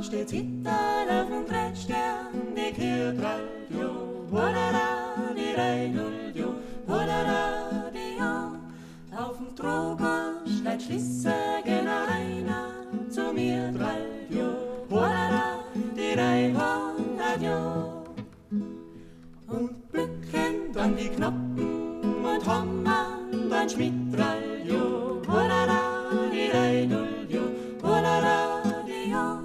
steht Hitler auf dem Brettstern, ich hört Radio, wadada, die Radio, wadada, die ja. Auf dem Droger schleit Schließsagen einer zu mir, Radio, wadada, die Radio. Und bücken dann die Knappen und hammern dann Schmidt, Radio, wadada, die Radio, wadada, die ja.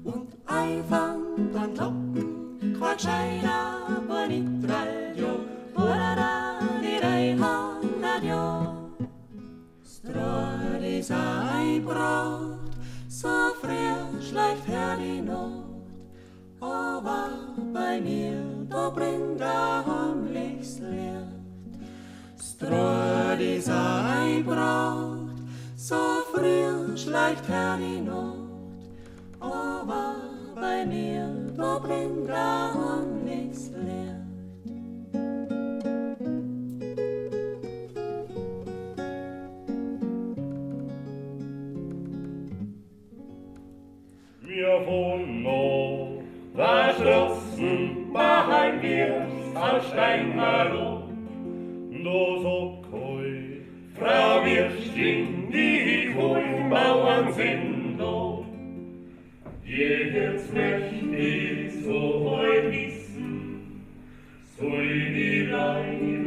Und eifern dann Glocken, Quatscheiner, aber nicht Radio, wadada, die Radio. Strahl ist ein Brot, so frisch leicht her die Not, aber bei mir, da brennt heimlichs Licht. Strahl ist ein Brot, so frisch leicht her die Not, aber bei mir, da brennt heimlichs Licht. Wir wohnen noch verschlossen bei mir als Steinmaro. Da sagt euch, Frau Wirstin, die Kohlenbauern sind da. Jetzt möchte ich so heute wissen, soll die bleiben